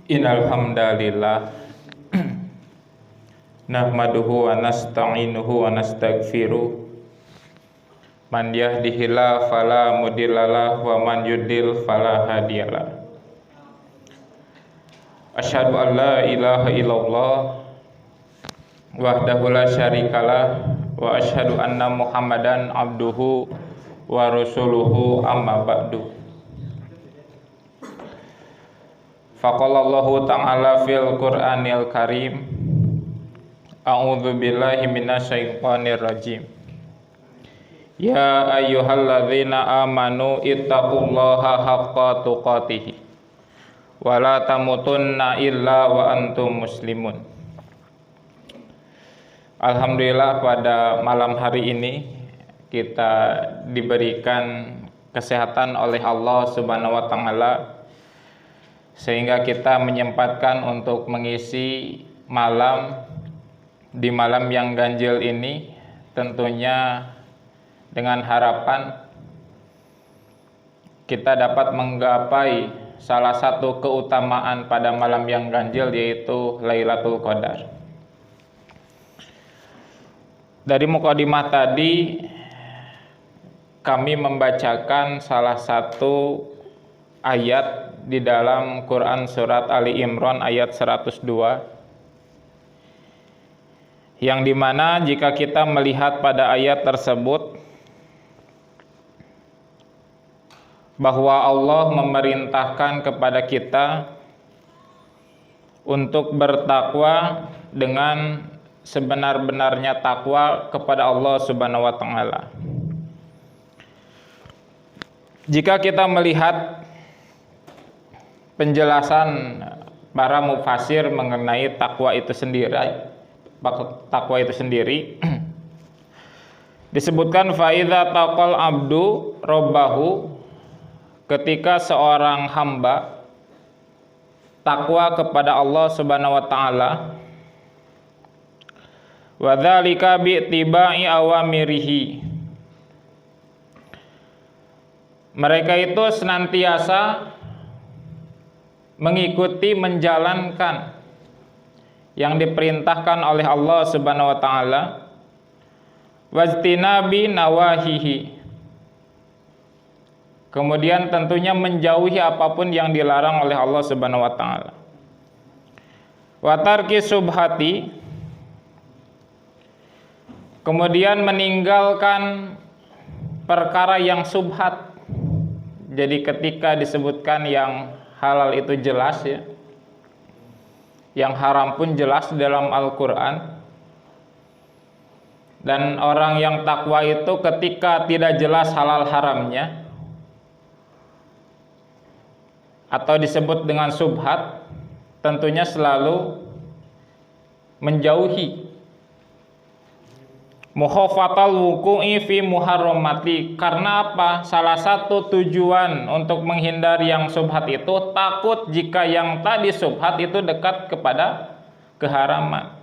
Innal hamdalillah nahmaduhu wa nasta'inuhu wa nastaghfiruh. Man yahdihillahu fala mudhillalah wa man yudlil fala hadiyalah. Asyhadu an la ilaha illallah wahdahu la syarikalah wa asyhadu anna Muhammadan abduhu wa rasuluhu amma ba'du. Faqalallahu ta'ala fil Qur'anil Karim. A'udzu billahi minasyaitonir rajim. Ya ayyuhalladzina amanu ittaqullaha haqqa tuqatih wa la tamutunna illa wa antum muslimun. Alhamdulillah pada malam hari ini kita diberikan kesehatan oleh Allah Subhanahu wa taala sehingga kita menyempatkan untuk mengisi malam di malam yang ganjil ini, tentunya dengan harapan kita dapat menggapai salah satu keutamaan pada malam yang ganjil, yaitu Lailatul Qadar. Dari mukadimah tadi kami membacakan salah satu ayat di dalam Quran surat Ali Imran ayat 102, yang dimana jika kita melihat pada ayat tersebut bahwa Allah memerintahkan kepada kita untuk bertakwa dengan sebenar-benarnya takwa kepada Allah Subhanahu wa taala. Jika kita melihat penjelasan para mufasir mengenai takwa itu sendiri, disebutkan faidza taqal abdu robbahu, ketika seorang hamba takwa kepada Allah Subhanahu wa taala, wa dzalika bi tibai awamirihi, mereka itu senantiasa mengikuti, menjalankan yang diperintahkan oleh Allah Subhanahu wa taala, wajtinabi nawahihi, kemudian tentunya menjauhi apapun yang dilarang oleh Allah Subhanahu wa taala, wa tarki subhati, kemudian meninggalkan perkara yang subhat. Jadi ketika disebutkan yang halal itu jelas ya, yang haram pun jelas dalam Al-Quran. Dan orang yang takwa itu ketika tidak jelas halal haramnya atau disebut dengan subhat, tentunya selalu menjauhi. Mukhafatal wuku'i fi muharramati, karena apa? Salah satu tujuan untuk menghindari yang subhat itu takut jika yang tadi subhat itu dekat kepada keharaman.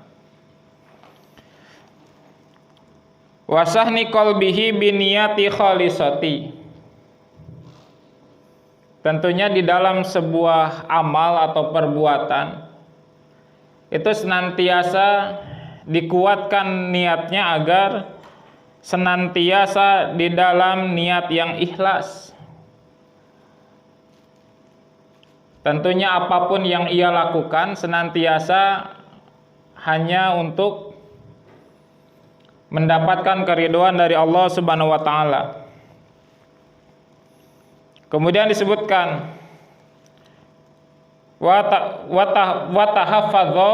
Wasahni qalbihi biniyati khalisati, tentunya di dalam sebuah amal atau perbuatan itu senantiasa dikuatkan niatnya agar senantiasa di dalam niat yang ikhlas. Tentunya apapun yang ia lakukan senantiasa hanya untuk mendapatkan keridhaan dari Allah Subhanahu wa taala. Kemudian disebutkan wa tahaffadhu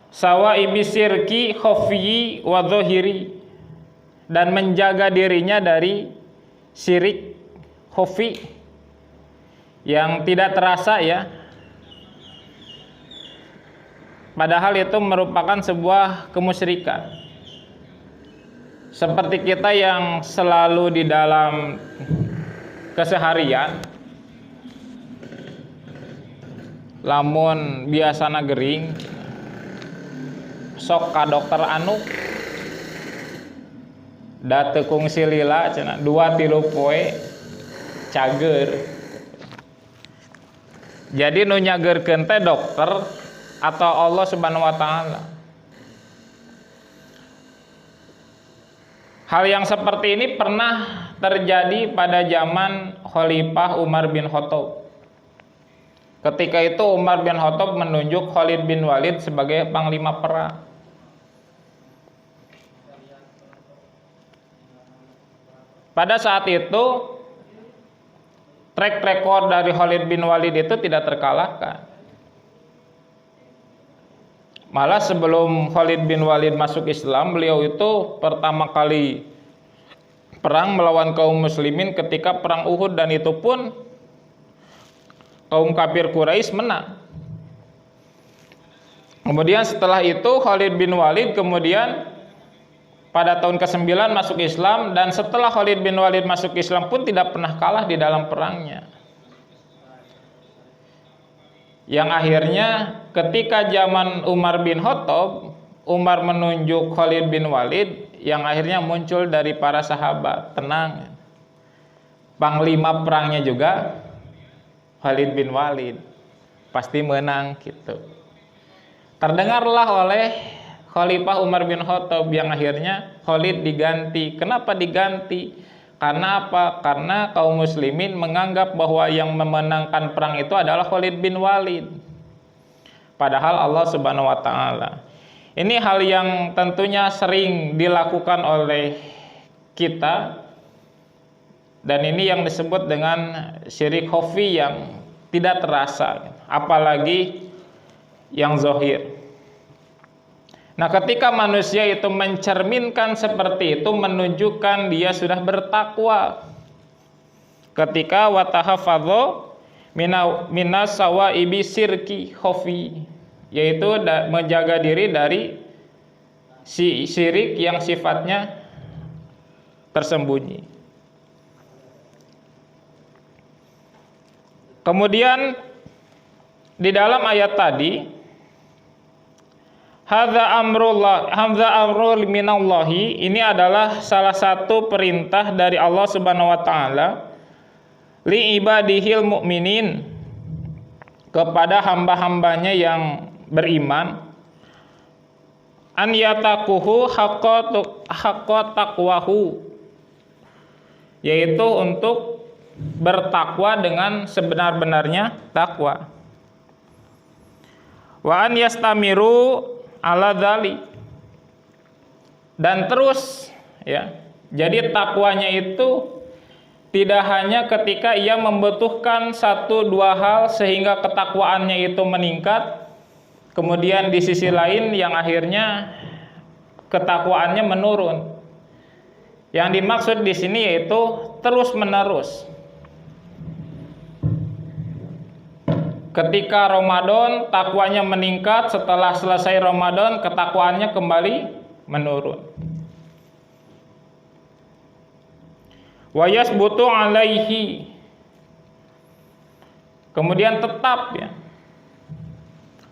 sawa'ibi sirki khafyi wa dhahiri, dan menjaga dirinya dari syirik khafi yang tidak terasa ya, padahal itu merupakan sebuah kemusyrikan. Seperti kita yang selalu di dalam keseharian lamun biasana gering sok ka dokter anu da teu kungsi lila cenah 2-3 poe cager. Jadi nu nyageurkeun teh dokter atau Allah Subhanahu wa taala. Hal yang seperti ini pernah terjadi pada zaman Khalifah Umar bin Khattab. Ketika itu Umar bin Khattab menunjuk Khalid bin Walid sebagai panglima perang. Pada saat itu track record dari Khalid bin Walid itu tidak terkalahkan. Malah sebelum Khalid bin Walid masuk Islam, beliau itu pertama kali perang melawan kaum muslimin ketika perang Uhud, dan itu pun kaum kafir Quraisy menang. Kemudian setelah itu Khalid bin Walid kemudian pada tahun ke-9 masuk Islam, dan setelah Khalid bin Walid masuk Islam pun tidak pernah kalah di dalam perangnya. Yang akhirnya ketika zaman Umar bin Khattab, Umar menunjuk Khalid bin Walid, yang akhirnya muncul dari para sahabat, tenang, panglima perangnya juga Khalid bin Walid, pasti menang gitu. Terdengarlah oleh Khalifah Umar bin Khattab yang akhirnya Khalid diganti. Kenapa diganti? Karena apa? Karena kaum muslimin menganggap bahwa yang memenangkan perang itu adalah Khalid bin Walid. Padahal Allah Subhanahu wa taala. Ini hal yang tentunya sering dilakukan oleh kita, dan ini yang disebut dengan syirik khafi yang tidak terasa, apalagi yang zahir. Nah, ketika manusia itu mencerminkan seperti itu, menunjukkan dia sudah bertakwa. Ketika watahafadho minas sawaibi sirki khafi, yaitu menjaga diri dari si syirik yang sifatnya tersembunyi. Kemudian di dalam ayat tadi, hadza amrul minallahi, ini adalah salah satu perintah dari Allah Subhanahu wa taala li ibadihil mu'minin, kepada hamba-hambanya yang beriman, an yataquhu haqqa taqwahu, yaitu untuk bertakwa dengan sebenar-benarnya takwa. Wa an yastamiru ala dzali, dan terus ya. Jadi takwanya itu tidak hanya ketika ia membutuhkan satu dua hal sehingga ketakwaannya itu meningkat, kemudian di sisi lain yang akhirnya ketakwaannya menurun. Yang dimaksud di sini yaitu terus menerus. Ketika Ramadan takwanya meningkat, setelah selesai Ramadan ketakwaannya kembali menurun. Wa yasbutu alaihi, kemudian tetap ya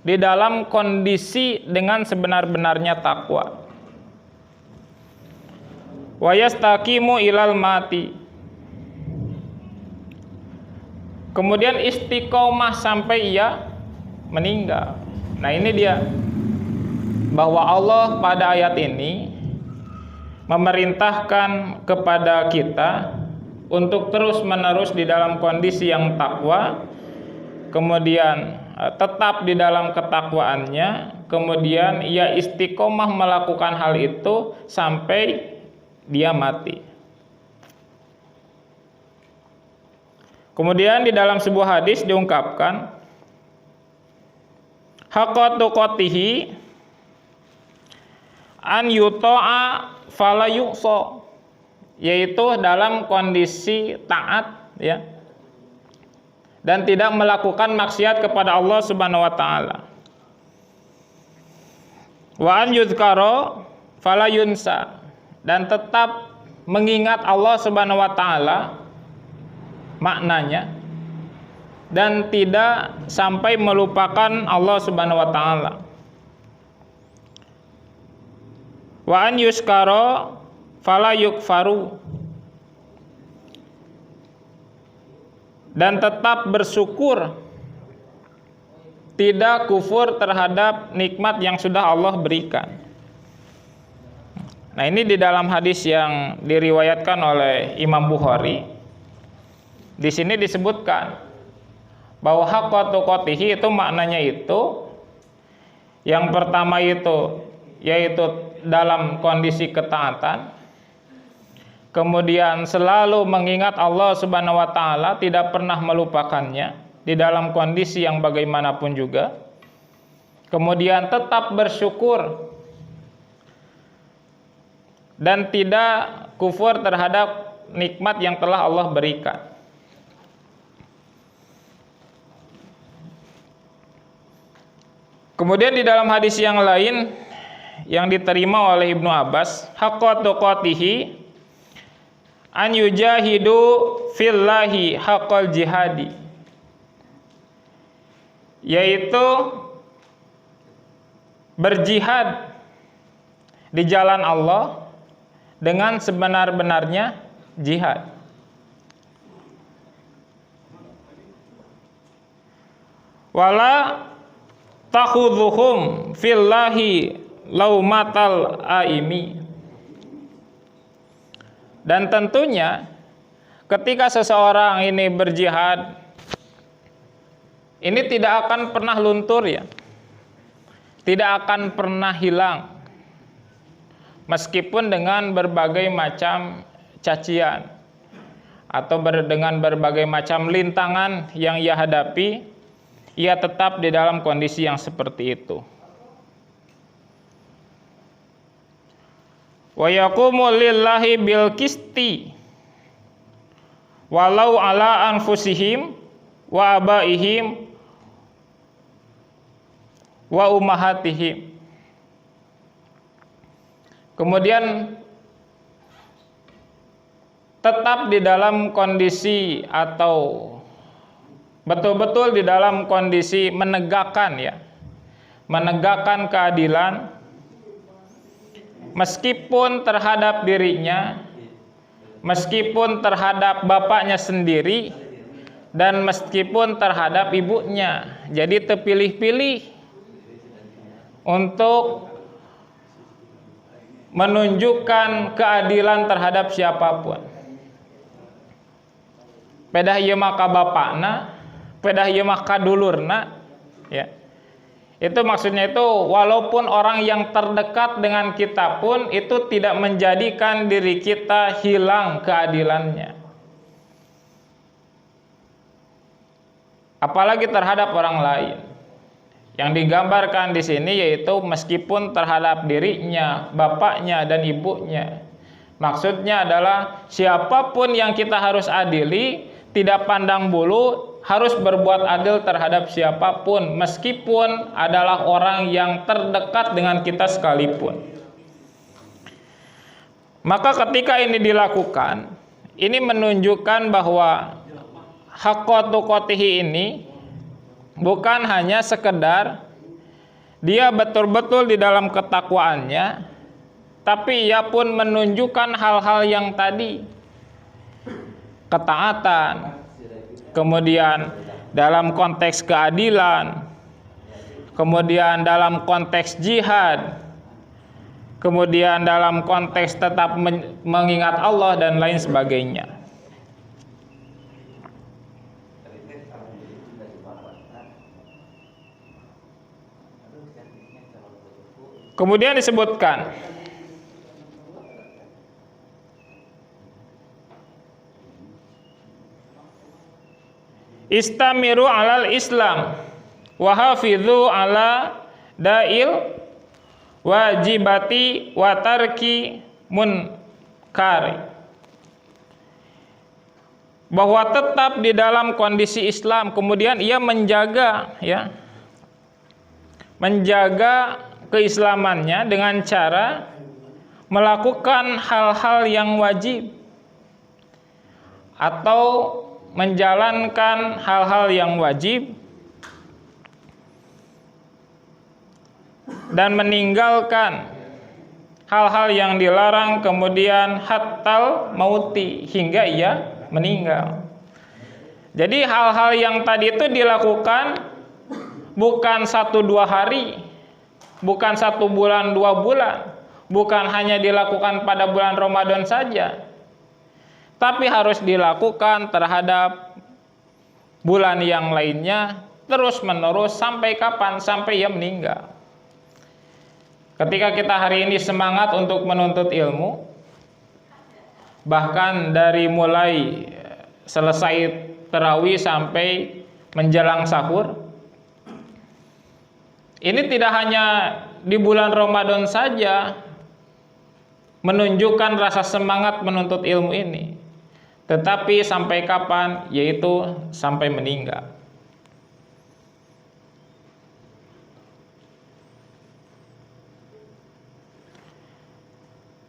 di dalam kondisi dengan sebenar-benarnya takwa. Wa yastaqimu ilal mati, kemudian istiqomah sampai ia meninggal. Nah, ini dia bahwa Allah pada ayat ini memerintahkan kepada kita untuk terus-menerus di dalam kondisi yang takwa, kemudian tetap di dalam ketakwaannya, kemudian ia istiqomah melakukan hal itu sampai dia mati. Kemudian di dalam sebuah hadis diungkapkan haqqa tuqatihi an yuta'a fala yuqsa, yaitu dalam kondisi taat ya, dan tidak melakukan maksiat kepada Allah Subhanahu wa taala. Wa an yuzkara fala yunsa, dan tetap mengingat Allah Subhanahu wa taala maknanya, dan tidak sampai melupakan Allah Subhanahu wa taala. Wa an yuskara fala yukfaru, dan tetap bersyukur tidak kufur terhadap nikmat yang sudah Allah berikan. Nah, ini di dalam hadis yang diriwayatkan oleh Imam Bukhari. Di sini disebutkan bahwa haqqa tuqatihi itu maknanya itu yang pertama itu yaitu dalam kondisi ketaatan. Kemudian selalu mengingat Allah Subhanahu wa taala, tidak pernah melupakannya di dalam kondisi yang bagaimanapun juga. Kemudian tetap bersyukur dan tidak kufur terhadap nikmat yang telah Allah berikan. Kemudian di dalam hadis yang lain yang diterima oleh Ibnu Abbas, haqqa tuqatihi an yujahidu fillahi haqqal jihadi, yaitu berjihad di jalan Allah dengan sebenar-benarnya jihad. Wala takhudhuhum fillahi laumatal aimi. Dan tentunya ketika seseorang ini berjihad, ini tidak akan pernah luntur ya. Tidak akan pernah hilang. Meskipun dengan berbagai macam cacian atau dengan berbagai macam lintangan yang ia hadapi, ia tetap di dalam kondisi yang seperti itu. Wa yaqumu lillahi bil qisti walau ala anfusihim wa abaihim wa ummahatihim. Kemudian tetap di dalam kondisi atau betul-betul di dalam kondisi menegakkan ya, menegakkan keadilan meskipun terhadap dirinya, meskipun terhadap bapaknya sendiri, dan meskipun terhadap ibunya. Jadi terpilih-pilih untuk menunjukkan keadilan terhadap siapapun. Pedah ieu mah ka bapakna, pedah ieu mah ka dulurna, ya. Itu maksudnya itu walaupun orang yang terdekat dengan kita pun itu tidak menjadikan diri kita hilang keadilannya. Apalagi terhadap orang lain. Yang digambarkan di sini yaitu meskipun terhadap dirinya, bapaknya dan ibunya. Maksudnya adalah siapapun yang kita harus adili, tidak pandang bulu, harus berbuat adil terhadap siapapun, meskipun adalah orang yang terdekat dengan kita sekalipun. Maka ketika ini dilakukan, ini menunjukkan bahwa haqqa tuqatihi ini bukan hanya sekedar dia betul-betul di dalam ketakwaannya, tapi ia pun menunjukkan hal-hal yang tadi, ketaatan, kemudian dalam konteks keadilan, kemudian dalam konteks jihad, kemudian dalam konteks tetap mengingat Allah dan lain sebagainya. Kemudian disebutkan istamiru alal Islam wa hafidhu ala da'il wajibati wa tarki munkari. Bahwa tetap di dalam kondisi Islam, kemudian ia menjaga ya, menjaga keislamannya dengan cara melakukan hal-hal yang wajib atau menjalankan hal-hal yang wajib dan meninggalkan hal-hal yang dilarang, kemudian hattal mauti, hingga ia meninggal. Jadi hal-hal yang tadi itu dilakukan bukan 1-2 hari, bukan 1 bulan 2 bulan, bukan hanya dilakukan pada bulan Ramadan saja, tapi harus dilakukan terhadap bulan yang lainnya terus menerus. Sampai kapan? Sampai ia meninggal. Ketika kita hari ini semangat untuk menuntut ilmu, bahkan dari mulai selesai tarawih sampai menjelang sahur, ini tidak hanya di bulan Ramadan saja menunjukkan rasa semangat menuntut ilmu ini, tetapi sampai kapan? Yaitu sampai meninggal.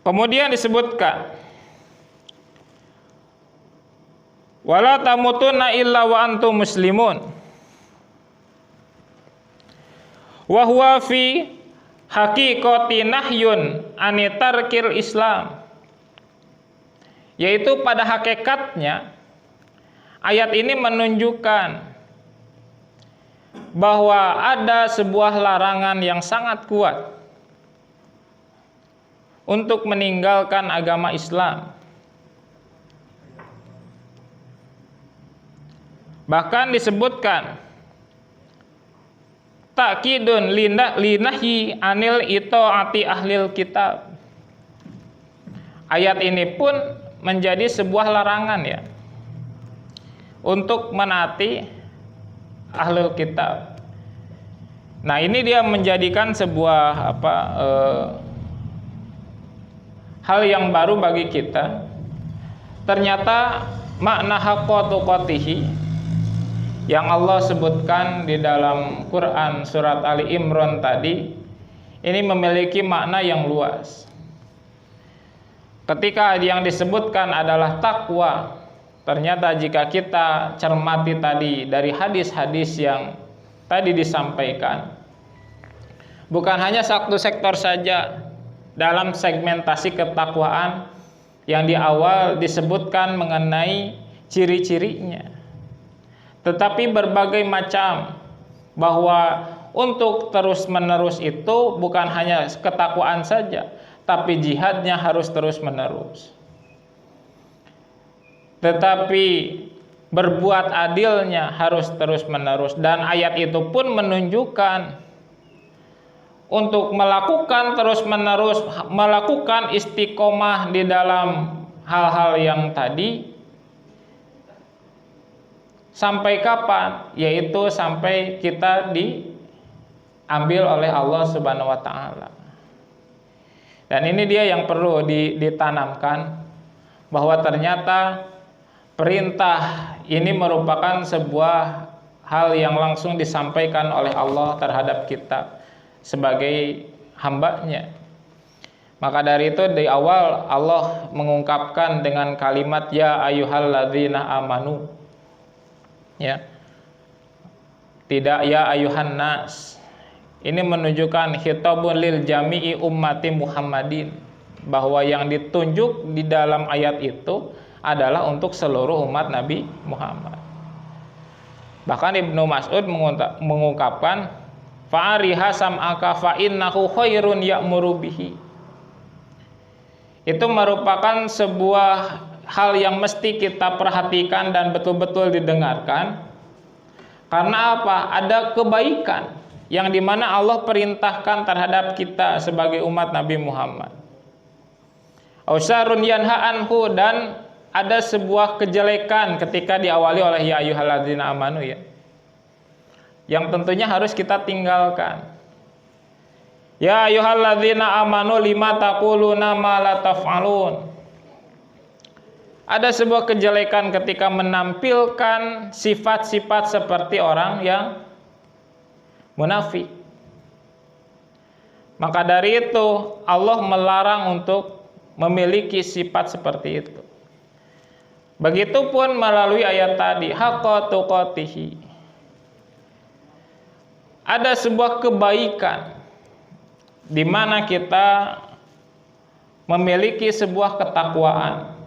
Kemudian disebutkan, wala tamutunna illa wa antum muslimun, wa huwa fi haqiqati nahyun anitarkil Islam. Yaitu pada hakikatnya ayat ini menunjukkan bahwa ada sebuah larangan yang sangat kuat untuk meninggalkan agama Islam. Bahkan disebutkan ta'kidun linahyi anil itaati ahlil kitab. Ayat ini pun menjadi sebuah larangan ya untuk menaati ahlul kitab. Nah, ini dia menjadikan sebuah hal yang baru bagi kita. Ternyata makna haqqa tuqatihi yang Allah sebutkan di dalam Quran surat Ali Imran tadi, ini memiliki makna yang luas. Ketika yang disebutkan adalah takwa, ternyata jika kita cermati tadi dari hadis-hadis yang tadi disampaikan, bukan hanya satu sektor saja dalam segmentasi ketakwaan yang di awal disebutkan mengenai ciri-cirinya, tetapi berbagai macam, bahwa untuk terus-menerus itu bukan hanya ketakwaan saja, tapi jihadnya harus terus-menerus. Tetapi berbuat adilnya harus terus-menerus. Dan ayat itu pun menunjukkan untuk melakukan terus-menerus, melakukan istiqomah di dalam hal-hal yang tadi. Sampai kapan? Yaitu sampai kita diambil oleh Allah Subhanahu wa taala. Dan ini dia yang perlu ditanamkan, bahwa ternyata perintah ini merupakan sebuah hal yang langsung disampaikan oleh Allah terhadap kita sebagai hambanya. Maka dari itu di awal Allah mengungkapkan dengan kalimat ya ayyuhalladzina amanu. Ya. Tidak ya ayuhan nas. Ini menunjukkan khitabun lil jami'i ummati Muhammadin, bahwa yang ditunjuk di dalam ayat itu adalah untuk seluruh umat Nabi Muhammad. Bahkan Ibnu Mas'ud mengungkapkan fa'ariha sam'aka fa innahu khairun ya'muru bihi. Itu merupakan sebuah hal yang mesti kita perhatikan dan betul-betul didengarkan. Karena apa? Ada kebaikan yang dimana Allah perintahkan terhadap kita sebagai umat Nabi Muhammad. Ausarun yanha anhu, dan ada sebuah kejelekan ketika diawali oleh ya ayyuhalladzina amanu ya, yang tentunya harus kita tinggalkan. Ya ayyuhalladzina amanu lima taquluna ma la taf'alun. Ada sebuah kejelekan ketika menampilkan sifat-sifat seperti orang yang munafik. Maka dari itu Allah melarang untuk memiliki sifat seperti itu. Begitupun melalui ayat tadi, haqqa tuqatihi. Ada sebuah kebaikan di mana kita memiliki sebuah ketakwaan.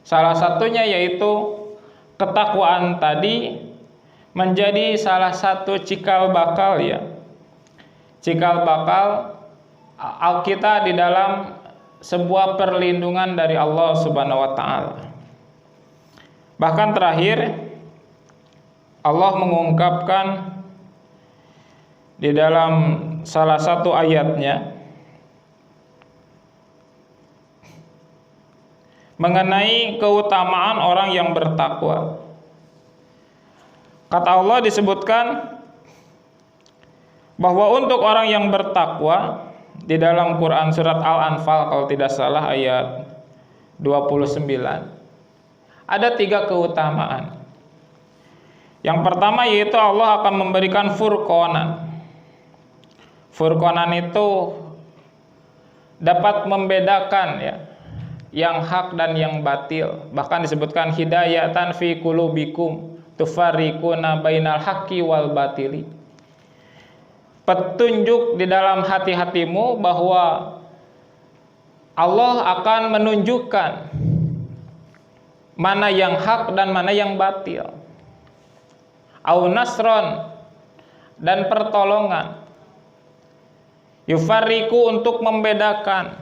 Salah satunya yaitu ketakwaan tadi menjadi salah satu cikal bakal ya. Cikal bakal kita di dalam sebuah perlindungan dari Allah Subhanahu wa taala. Bahkan terakhir Allah mengungkapkan di dalam salah satu ayatnya mengenai keutamaan orang yang bertakwa. Kata Allah disebutkan bahwa untuk orang yang bertakwa di dalam Quran surat Al-Anfal kalau tidak salah ayat 29 ada 3 keutamaan. Yang pertama yaitu Allah akan memberikan furqanan. Furqanan itu dapat membedakan ya yang hak dan yang batil. Bahkan disebutkan hidayatan fi qulubikum tufarriquna bainal haqqi wal batili. Petunjuk di dalam hati-hatimu bahwa Allah akan menunjukkan mana yang hak dan mana yang batil. Au nasron, dan pertolongan. Yufarriqu, untuk membedakan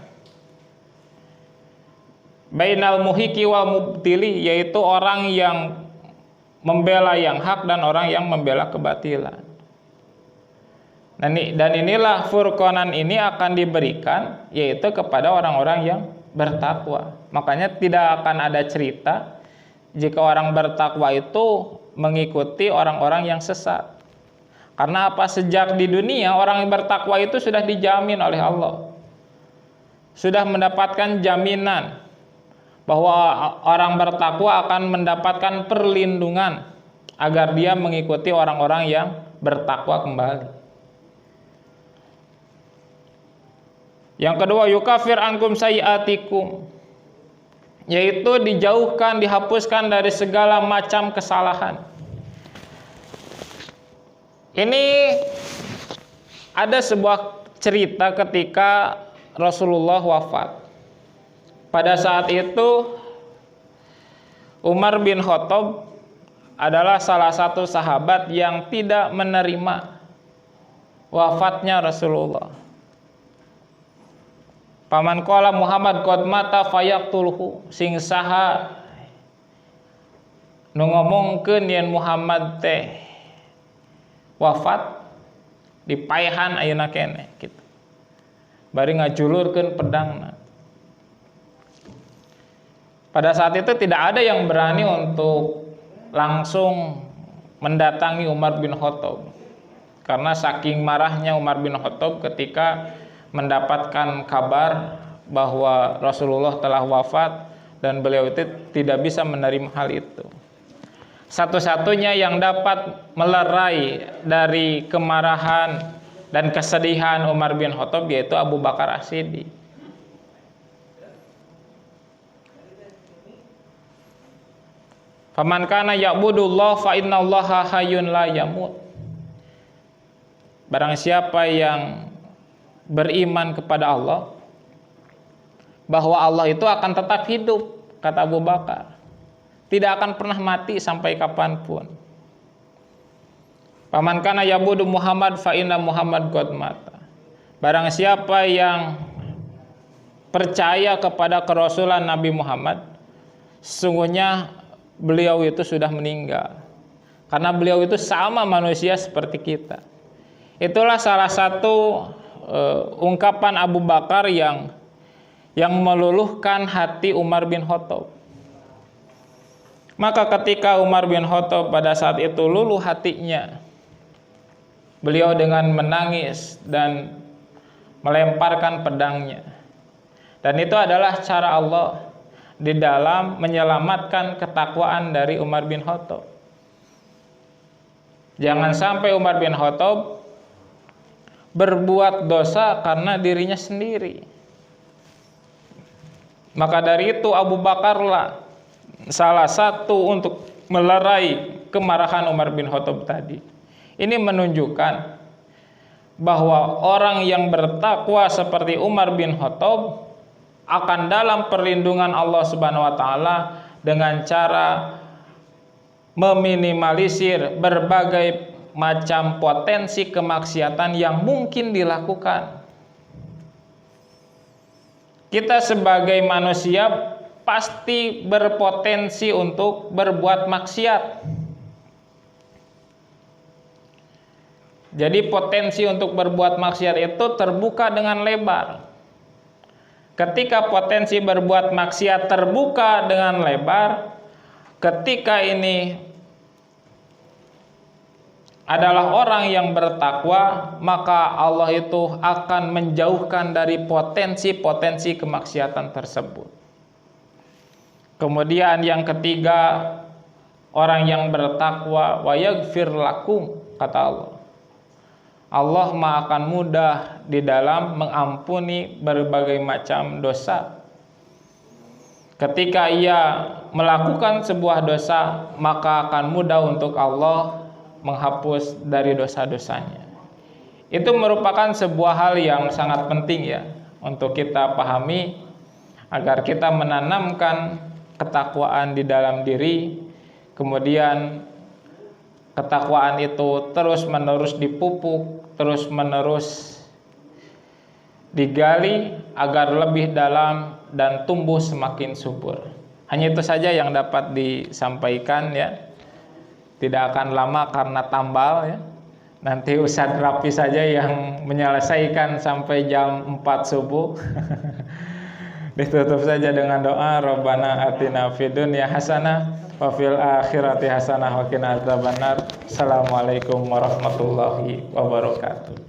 bainal muhiqi wal mubtili, yaitu orang yang membela yang hak dan orang yang membela kebatilan. Dan inilah furqanan ini akan diberikan yaitu kepada orang-orang yang bertakwa. Makanya tidak akan ada cerita jika orang bertakwa itu mengikuti orang-orang yang sesat. Karena apa? Sejak di dunia orang yang bertakwa itu sudah dijamin oleh Allah. Sudah mendapatkan jaminan bahwa orang bertakwa akan mendapatkan perlindungan agar dia mengikuti orang-orang yang bertakwa kembali. Yang kedua, yukafir ankum sayiatikum, yaitu dijauhkan, dihapuskan dari segala macam kesalahan. Ini ada sebuah cerita ketika Rasulullah wafat. Pada saat itu Umar bin Khattab adalah salah satu sahabat yang tidak menerima wafatnya Rasulullah. Paman qala Muhammad qad mata fayaqtulhu, sing saha nu ngomongkeun yen Muhammad teh wafat dipaehan ayeuna keneh kitu. Bari ngajulurkeun pedangna. Pada saat itu tidak ada yang berani untuk langsung mendatangi Umar bin Khattab. Karena saking marahnya Umar bin Khattab ketika mendapatkan kabar bahwa Rasulullah telah wafat dan beliau itu tidak bisa menerima hal itu. Satu-satunya yang dapat melerai dari kemarahan dan kesedihan Umar bin Khattab yaitu Abu Bakar As-Siddiq. Faman kana ya'budullah fa innallaha hayyun la yamut. Barang siapa yang beriman kepada Allah bahwa Allah itu akan tetap hidup, kata Abu Bakar, tidak akan pernah mati sampai kapanpun. Faman kana ya'budu Muhammad fa inna Muhammad qad mata. Barang siapa yang percaya kepada kerasulan Nabi Muhammad, sesungguhnya beliau itu sudah meninggal. Karena beliau itu sama manusia seperti kita. Itulah salah satu ungkapan Abu Bakar yang meluluhkan hati Umar bin Khattab. Maka ketika Umar bin Khattab pada saat itu luluh hatinya, beliau dengan menangis dan melemparkan pedangnya. Dan itu adalah cara Allah di dalam menyelamatkan ketakwaan dari Umar bin Khattab. Jangan sampai Umar bin Khattab berbuat dosa karena dirinya sendiri. Maka dari itu Abu Bakarlah salah satu untuk melerai kemarahan Umar bin Khattab tadi. Ini menunjukkan bahwa orang yang bertakwa seperti Umar bin Khattab akan dalam perlindungan Allah Subhanahu wa taala dengan cara meminimalisir berbagai macam potensi kemaksiatan yang mungkin dilakukan. Kita sebagai manusia pasti berpotensi untuk berbuat maksiat. Jadi potensi untuk berbuat maksiat itu terbuka dengan lebar. Ketika potensi berbuat maksiat terbuka dengan lebar, ketika ini adalah orang yang bertakwa, maka Allah itu akan menjauhkan dari potensi-potensi kemaksiatan tersebut. Kemudian yang ketiga, orang yang bertakwa wa yaghfir lakum, kata Allah. Allah akan mudah di dalam mengampuni berbagai macam dosa. Ketika ia melakukan sebuah dosa, maka akan mudah untuk Allah menghapus dari dosa-dosanya. Itu merupakan sebuah hal yang sangat penting ya untuk kita pahami agar kita menanamkan ketakwaan di dalam diri, kemudian ketakwaan itu terus-menerus dipupuk, terus-menerus digali agar lebih dalam dan tumbuh semakin subur. Hanya itu saja yang dapat disampaikan ya. Tidak akan lama karena tambal ya. Nanti Ustadz Rapi saja yang menyelesaikan sampai jam 4 subuh. Ditutup saja dengan doa, Rabbana atina fid dunya hasanah wa fil akhirati hasanah wa qina adzabannar. Assalamualaikum warahmatullahi wabarakatuh.